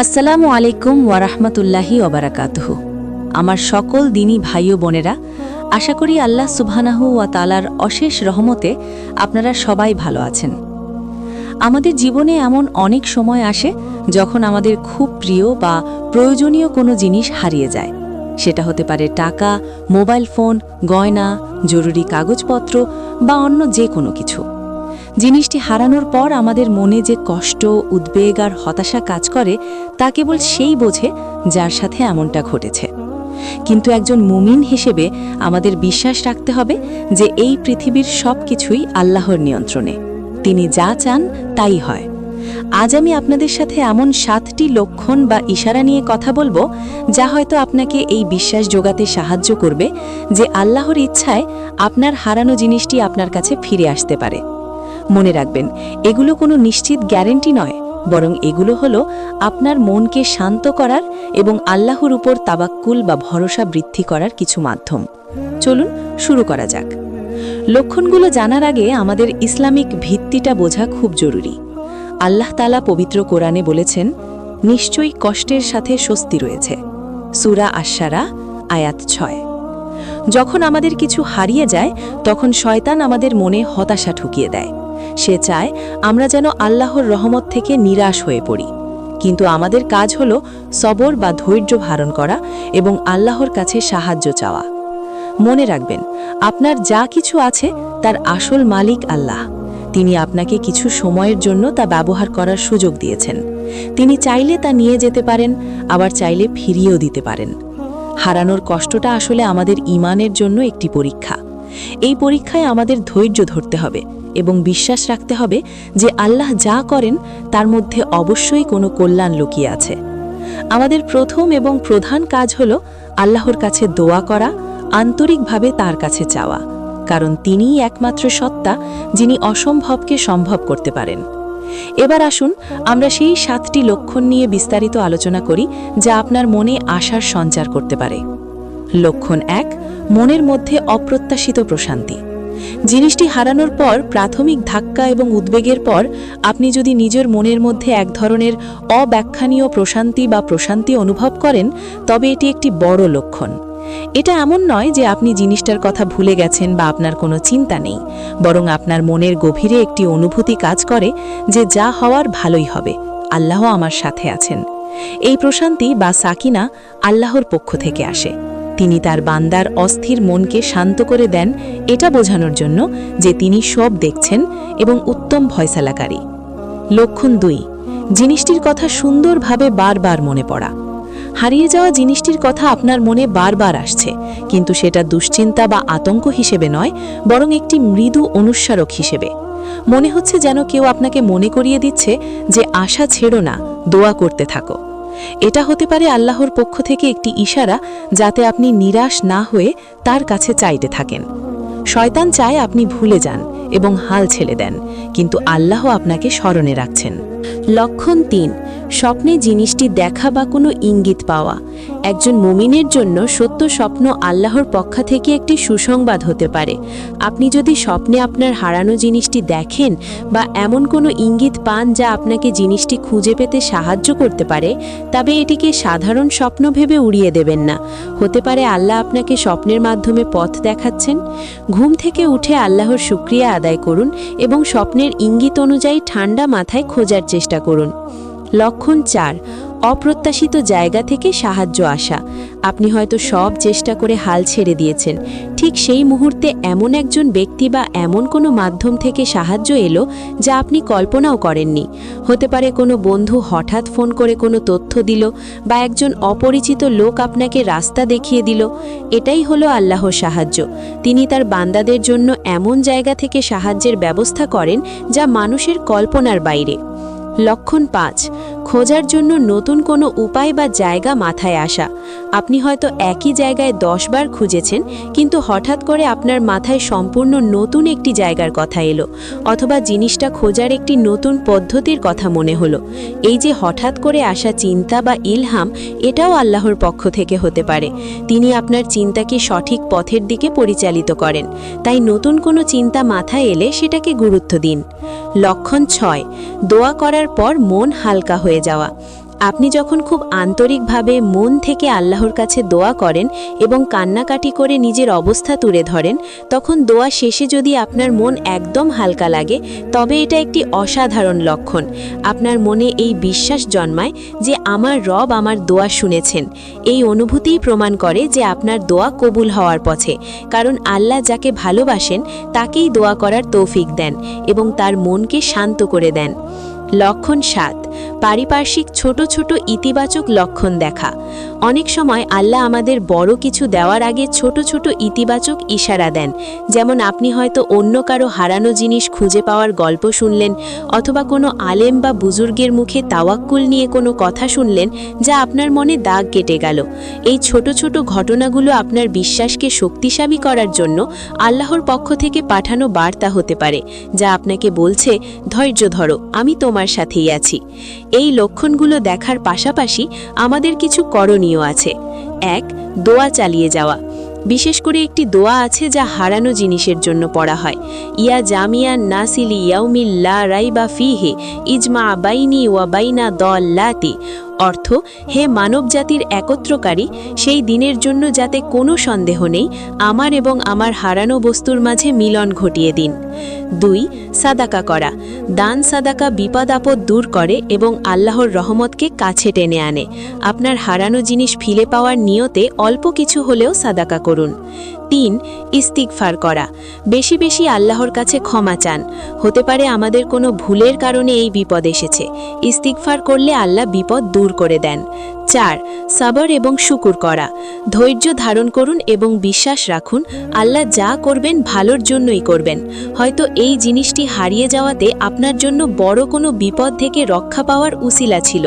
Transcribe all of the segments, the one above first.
আসসালামু আলাইকুম ওয়ারাহমাতুল্লাহি ওয়াবারাকাতুহু। আমার সকল দিনী ভাই ও বোনেরা, আশা করি আল্লাহ সুবহানাহু ওয়া তাআলার অশেষ রহমতে আপনারা সবাই ভালো আছেন। আমাদের জীবনে এমন অনেক সময় আসে যখন আমাদের খুব প্রিয় বা প্রয়োজনীয় কোনো জিনিস হারিয়ে যায়। সেটা হতে পারে টাকা, মোবাইল ফোন, গয়না, জরুরি কাগজপত্র বা অন্য যে কোনো কিছু। জিনিসটি হারানোর পর আমাদের মনে যে কষ্ট, উদ্বেগ আর হতাশা কাজ করে তা কেবল সেই বোঝে যার সাথে এমনটা ঘটেছে। কিন্তু একজন মুমিন হিসেবে আমাদের বিশ্বাস রাখতে হবে যে এই পৃথিবীর সব কিছুই আল্লাহর নিয়ন্ত্রণে। তিনি যা চান তাই হয়। আজ আমি আপনাদের সাথে এমন 7টি লক্ষণ বা ইশারা নিয়ে কথা বলবো যা হয়তো আপনাকে এই বিশ্বাস জোগাতে সাহায্য করবে যে আল্লাহর ইচ্ছায় আপনার হারানো জিনিসটি আপনার কাছে ফিরে আসতে পারে। মনে রাখবেন, এগুলো কোনো নিশ্চিত গ্যারেন্টি নয়, বরং এগুলো হলো আপনার মনকে শান্ত করার এবং আল্লাহর উপর তাওয়াক্কুল বা ভরসা বৃদ্ধি করার কিছু মাধ্যম। চলুন শুরু করা যাক। লক্ষণগুলো জানার আগে আমাদের ইসলামিক ভিত্তিটা বোঝা খুব জরুরি। আল্লাহ তাআলা পবিত্র কোরআনে বলেছেন, নিশ্চয়ই কষ্টের সাথে স্বস্তি রয়েছে। সূরা আশ-শারা আয়াত 6। যখন আমাদের কিছু হারিয়ে যায় তখন শয়তান আমাদের মনে হতাশা ঢুকিয়ে দেয়। সে চায় আমরা যেন আল্লাহর রহমত থেকে নিরাশ হয়ে পড়ি। কিন্তু আমাদের কাজ হলো সবর বা ধৈর্য ধারণ করা এবং আল্লাহর কাছে সাহায্য চাওয়া। মনে রাখবেন, আপনার যা কিছু আছে তার আসল মালিক আল্লাহ। তিনি আপনাকে কিছু সময়ের জন্য তা ব্যবহার করার সুযোগ দিয়েছেন। তিনি চাইলে তা নিয়ে যেতে পারেন, আবার চাইলে ফিরিয়েও দিতে পারেন। হারানোর কষ্টটা আসলে আমাদের ঈমানের জন্য একটি পরীক্ষা। এই পরীক্ষায় আমাদের ধৈর্য ধরতে হবে এবং বিশ্বাস রাখতে হবে যে আল্লাহ যা করেন তার মধ্যে অবশ্যই কোনো কল্যাণ লুকিয়ে আছে। আমাদের প্রথম এবং প্রধান কাজ হলো আল্লাহর কাছে দোয়া করা, আন্তরিকভাবে তার কাছে চাওয়া, কারণ তিনিই একমাত্র সত্তা যিনি অসম্ভবকে সম্ভব করতে পারেন। এবার আসুন আমরা সেই 7টি লক্ষণ নিয়ে বিস্তারিত আলোচনা করি যা আপনার মনে আশার সঞ্চার করতে পারে। লক্ষণ 1, মনের মধ্যে অপ্রত্যাশিত প্রশান্তি। জিনিসটি হারানোর পর প্রাথমিক ধাক্কা এবং উদ্বেগের পর আপনি যদি নিজের মনের মধ্যে এক ধরনের অব্যাখ্যানীয় প্রশান্তি অনুভব করেন, তবে এটি একটি বড় লক্ষণ। এটা এমন নয় যে আপনি জিনিসটার কথা ভুলে গেছেন বা আপনার কোনো চিন্তা নেই, বরং আপনার মনের গভীরে একটি অনুভূতি কাজ করে যে যা হওয়ার ভালোই হবে, আল্লাহ আমার সাথে আছেন। এই প্রশান্তি বা সাকিনা আল্লাহর পক্ষ থেকে আসে। তিনি তার বান্দার অস্থির মনকে শান্ত করে দেন, এটা বোঝানোর জন্য যে তিনি সব দেখছেন এবং উত্তম ফয়সালাকারী। লক্ষণ 2, জিনিসটির কথা সুন্দরভাবে বারবার মনে পড়া। হারিয়ে যাওয়া জিনিসটির কথা আপনার মনে বারবার আসছে, কিন্তু সেটা দুশ্চিন্তা বা আতঙ্ক হিসেবে নয়, বরং একটি মৃদু অনুস্মারক হিসেবে। মনে হচ্ছে যেন কেউ আপনাকে মনে করিয়ে দিচ্ছে যে আশা ছেড়ো না, দোয়া করতে থাকো। এটা হতে পারে আল্লাহর পক্ষ থেকে একটি ইশারা যাতে আপনি নিরাশ না হয়ে তার কাছে চাইতে থাকেন। শয়তান চায় আপনি ভুলে যান এবং হাল ছেড়ে দেন, কিন্তু আল্লাহ আপনাকে স্মরণে রাখছেন। লক্ষণ 3, স্বপ্নে জিনিসটি দেখা বা কোনো ইঙ্গিত পাওয়া। একজন মুমিনের জন্য সত্য স্বপ্ন আল্লাহর পক্ষ থেকে একটি সুসংবাদ হতে পারে। আপনি যদি স্বপ্নে আপনার হারানো জিনিসটি দেখেন বা এমন কোনো ইঙ্গিত পান যা আপনাকে জিনিসটি খুঁজে পেতে সাহায্য করতে পারে, তবে এটিকে সাধারণ স্বপ্ন ভেবে উড়িয়ে দেবেন না। হতে পারে আল্লাহ আপনাকে স্বপ্নের মাধ্যমে পথ দেখাচ্ছেন। ঘুম থেকে উঠে আল্লাহর শুকরিয়া আদায় করুন এবং স্বপ্নের ইঙ্গিত অনুযায়ী ঠান্ডা মাথায় খোঁজার চেষ্টা করুন। লক্ষণ 4, অপ্রত্যাশিত জায়গা থেকে সাহায্য আসা। আপনি হয়তো সব চেষ্টা করে হাল ছেড়ে দিয়েছেন, ঠিক সেই মুহূর্তে এমন একজন ব্যক্তি বা এমন কোনো মাধ্যম থেকে সাহায্য এলো যা আপনি কল্পনাও করেননি। হতে পারে কোনো বন্ধু হঠাৎ ফোন করে কোনো তথ্য দিল বা একজন অপরিচিত লোক আপনাকে রাস্তা দেখিয়ে দিল। এটাই হলো আল্লাহর সাহায্য। তিনি তার বান্দাদের জন্য এমন জায়গা থেকে সাহায্যের ব্যবস্থা করেন যা মানুষের কল্পনার বাইরে। লক্ষণ 5, খোঁজার জন্য নতুন কোনো উপায় বা জায়গা মাথায় আসা। আপনি হয়তো একই জায়গায় 10 বার খুঁজেছেন, কিন্তু হঠাৎ করে আপনার মাথায় সম্পূর্ণ নতুন একটি জায়গার কথা এলো, অথবা জিনিসটা খোঁজার একটি নতুন পদ্ধতির কথা মনে হলো। এই যে হঠাৎ করে আসা চিন্তা বা ইলহাম, এটাও আল্লাহর পক্ষ থেকে হতে পারে। তিনি আপনার চিন্তাকে সঠিক পথের দিকে পরিচালিত করেন। তাই নতুন কোনো চিন্তা মাথায় এলে সেটাকে গুরুত্ব দিন। লক্ষণ 6, দোয়া করার পর মন হালকা হয়ে যাওয়া। আপনি যখন খুব আন্তরিকভাবে মন থেকে আল্লাহর কাছে দোয়া করেন এবং কান্নাকাটি করে নিজের অবস্থা তুলে ধরেন, তখন দোয়া শেষে যদি আপনার মন একদম হালকা লাগে, তবে এটা একটি অসাধারণ লক্ষণ। আপনার মনে এই বিশ্বাস জন্মায় যে আমার রব আমার দোয়া শুনেছেন। এই অনুভূতিই প্রমাণ করে যে আপনার দোয়া কবুল হওয়ার পথে, কারণ আল্লাহ যাকে ভালোবাসেন তাকেই দোয়া করার তৌফিক দেন এবং তার মনকে শান্ত করে দেন। লক্ষণ 7, পারিপার্শ্বিক ছোট ছোট ইতিবাচক লক্ষণ দেখা। অনেক সময় আল্লাহ আমাদের বড় কিছু দেওয়ার আগে ছোট ছোট ইতিবাচক ইশারা দেন। যেমন আপনি হয়তো অন্য কারো হারানো জিনিস খুঁজে পাওয়ার গল্প শুনলেন, অথবা কোনো আলেম বা বুজুর্গের মুখে তাওয়াক্কুল নিয়ে কোনো কথা শুনলেন যা আপনার মনে দাগ কেটে গেল। এই ছোট ছোট ঘটনাগুলো আপনার বিশ্বাসকে শক্তিশালী করার জন্য আল্লাহর পক্ষ থেকে পাঠানো বার্তা হতে পারে, যা আপনাকে বলছে, ধৈর্য ধরো, আমি তোমার সাথেই আছি। এই লক্ষণগুলো দেখার পাশাপাশি আমাদের কিছু করণীয় আছে। 1, দোয়া চালিয়ে যাওয়া। বিশেষ করে একটি দোয়া আছে যা হারানো জিনিসের জন্য পড়া হয়। ইয়া জামিয়ান নাসিলি ইয়াউমিল লা রাইবা ফিহি ইজমা বাইনি ওয়া বাইনা দল্লাতি। অর্থ, হে মানবজাতির একত্রকারী, সেই দিনের জন্য যাতে কোনো সন্দেহ নেই, আমার এবং আমার হারানো বস্তুর মাঝে মিলন ঘটিয়ে দিন। 2, সাদাকা করা। দান সাদাকা বিপদ আপদ দূর করে এবং আল্লাহর রহমতকে কাছে টেনে আনে। আপনার হারানো জিনিস ফিরে পাওয়ার নিয়তে অল্প কিছু হলেও সাদাকা করুন। 3, ইস্তিগফার করা। বেশি বেশি আল্লাহর কাছে ক্ষমা চান। হতে পারে আমাদের কোনো ভুলের কারণে এই বিপদ এসেছে। ইস্তিগফার করলে আল্লাহ বিপদ দূর করে দেন। 4, সাবর এবং শুকুর করা। ধৈর্য ধারণ করুন এবং বিশ্বাস রাখুন আল্লাহ যা করবেন ভালোর জন্যই করবেন। হয়তো এই জিনিসটি হারিয়ে যাওয়াতে আপনার জন্য বড় কোনো বিপদ থেকে রক্ষা পাওয়ার উসিলা ছিল।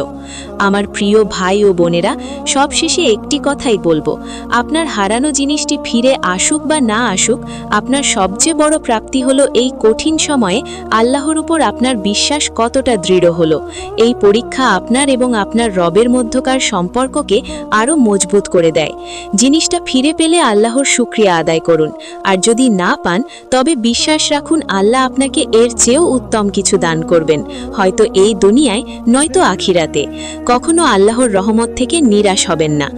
আমার প্রিয় ভাই ও বোনেরা, সবশেষে একটি কথাই বলবো, আপনার হারানো জিনিসটি ফিরে আসুক বা না আসুক, আপনার সবচেয়ে বড় প্রাপ্তি হলো এই কঠিন সময়ে আল্লাহর উপর আপনার বিশ্বাস কতটা দৃঢ় হলো। এই পরীক্ষা আপনার এবং আপনার রবের মধ্যকার সম্পর্ককে আরও মজবুত করে দেয়। জিনিসটা ফিরে পেলে আল্লাহর শুকরিয়া আদায় করুন, আর যদি না পান তবে বিশ্বাস রাখুন আল্লাহ আপনাকে এর চেয়েও উত্তম কিছু দান করবেন, হয়তো এই দুনিয়ায় নয়তো আখিরাতে। কখনো আল্লাহর রহমত থেকে নিরাশ হবেন না।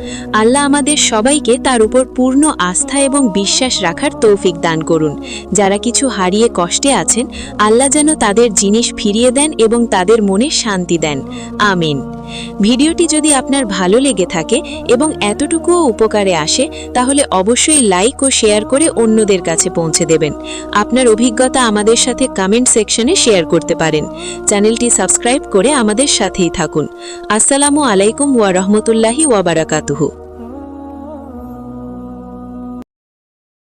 আল্লাহ আমাদের সবাইকে তার উপর পূর্ণ আস্থা এবং বিশ্বাস রাখার তৌফিক দান করুন। যারা কিছু হারিয়ে কষ্টে আছেন, আল্লাহ যেন তাদের জিনিস ফিরিয়ে দেন এবং তাদের মনে শান্তি দেন। আমিন। ভিডিওটি যদি আপনার ভালো লেগে থাকে এবং এতটুকুও উপকারে আসে, তাহলে অবশ্যই লাইক ও শেয়ার করে অন্যদের কাছে পৌঁছে দেবেন। আপনার অভিজ্ঞতা আমাদের সাথে কমেন্ট সেকশনে শেয়ার করতে পারেন। চ্যানেলটি সাবস্ক্রাইব করে আমাদের সাথেই থাকুন। আসসালামু আলাইকুম ওয়া রাহমাতুল্লাহি ওয়া বারাকাতুহু।